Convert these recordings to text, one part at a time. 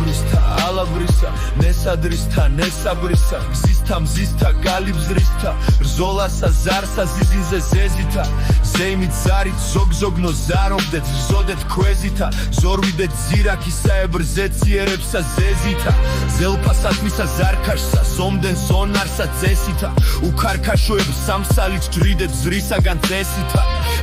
ალაბრისთა ალაბრისა ნესადრისთა ნესაბრისა გზისთა მზისთა გალიბზრისთა რძოლასა ზარსა ზიზინზე ზეზითა ზეიმით ზარით ზოგზოგნო ზარობდეთ რძოდეთ ქვეზითა ზორვიდეთ ზირაქისაებრ ზეციერებსა ზეზითა ზელფასათმისა ზარქაშსა სომდენ სონარსა წესითა უქარქაშოებ სამსალით ჯრიდეთ ზრისაგან წესითა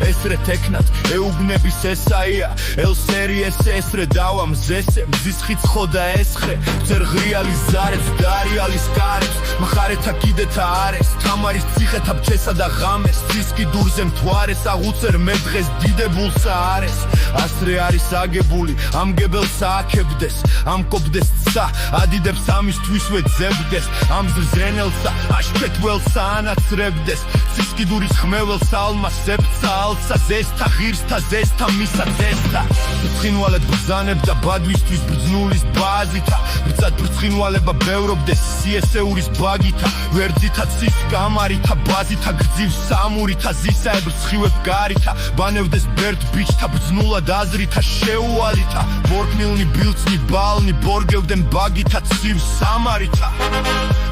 ესრე თექნად ეუბნების ესაია ელსერი ესრე დავა მზესე მზისხიც ხოდა ესხრე ძერღრიალი ზარებს დარიალის კარებს მხარეთა კიდეთა არეს თამარის ციხეთა ბჩესა და ღამეს ცისკი დურზე მთვარეს აღუწერ მე დღეს დიდებულსა არეს ასრე არის აგებული ამგებელსა აქებდეს ამკობდეს ცა ადიდებს ამისთვისვე ძებდეს ამ ზრზენელსა აშფეთველსა ანაცრებდეს ცისკი დურის ხმეველსა ალმასებსა ალსა ზესთა ღირსთა ზესთა მისა ზესთა ბრწყინვალეთ ბრძანებდა ბადვისთვის ბრძნულის ბაზითა ბრწად ბრწყინვალება ბევრობდეს სიესეურის ბაგითა ვერძითა ცის გამარითა ბაზითა გრძივ სამურითა ზისაებრ ცხივებ გარითა ბანევდეს ბერთ ბიჭთა ბრძნულად აზრითა შეუალითა ბორკნილნი ბილწნი ბალნი ბორგევდნენ ბაგითა ცივ სამარითა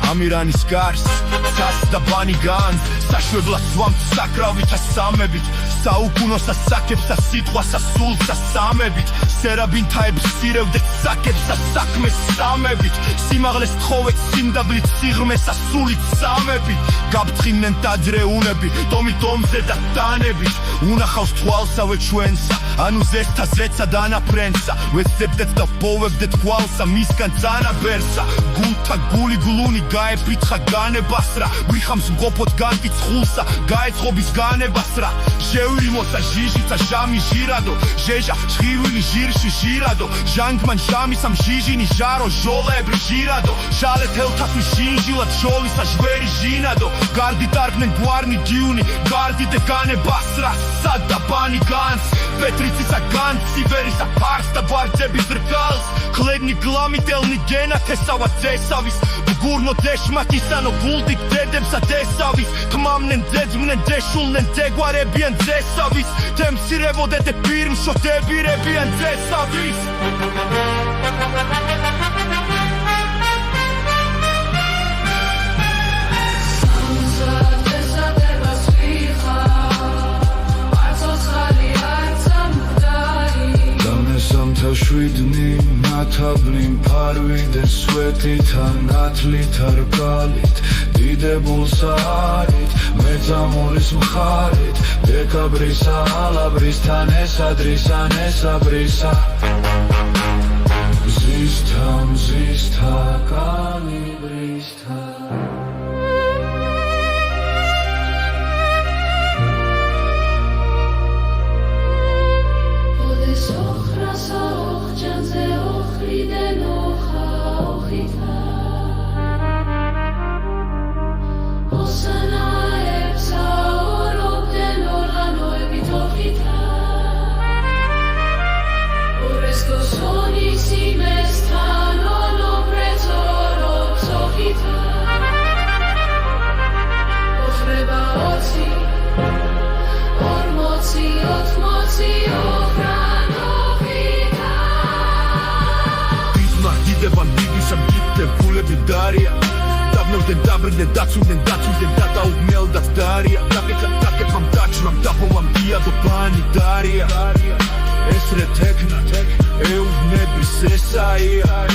ამირანის გარს ცას და ბანი განს საშვებლა სვამთ საკრავითა სამებით საუკუნოსა საკებსა სიტყვასა სულსა სამებით სერაბინთაებს სირევდეთ საკებსა საქმეს სამებით სიმაღლეს თხოვეთ სიმდაბლით სიღრმესა სულით სამებით გაბთხინნენ დაძრეუნები ტომით ომზე და ტანებით უნახავს თვალსავე ჩვენსა ანუ ზესთა ზეცა და ანაფრენსა ვეცდებდეთ და პოვებდეთ თვალსა მისგან წანაბერსა გულთა გული გლუნი გაეფიცხა განებასრა ვიხამს მყოფოთ განკიცხულსა გაეცხობის განებასრა ჟევრიმოსა ჟიჟიცა ჟამი ჟირადო ჟეჟა ჟღივილი ჟირში ჟირადო ჟანგმან ჟამისამ ჟიჟინი ჟარო ჟოლეებრი ჟირადო ჟალეთ ელთასვი ჟინჟილად ჟოლისა ჟვერი ჟინადო გარდით არგნენ გვარნი ჯიუნი გარდიდე განებასრა სადა ბანი განს პეტრიცისა განს სიბერისა ფარს და ბარძების რგალს ქლედნი გლამიტელნი გენათესავა ძესავის გურნო დეშმაკისანო გულდիկ დედებსა დესავის თმამნენ ძეძმნენ დეშულნენ დეგვარებიან ძესავის თემსირებოდეთ პირმშო დებირებიან ძესავის შვიდნი ნათაბლი მფარვიდე სვეტითა ნათლითა რგალით დიდებულსა არით მეძამურის მხარით დეკაბრისა ალაბრისთა ნესადრისა ნესაბრისა მზისთა მზისთა კალიბრისთა დაბნევდნენ დაბრდნენ დაცვდნენ დაცვიდნენ დადაუგნელდათ დარია დაკეთამ დაჩვამ დაბოვამ დიადო ბანი დარია ესრე თექნა ეუბნების ესაია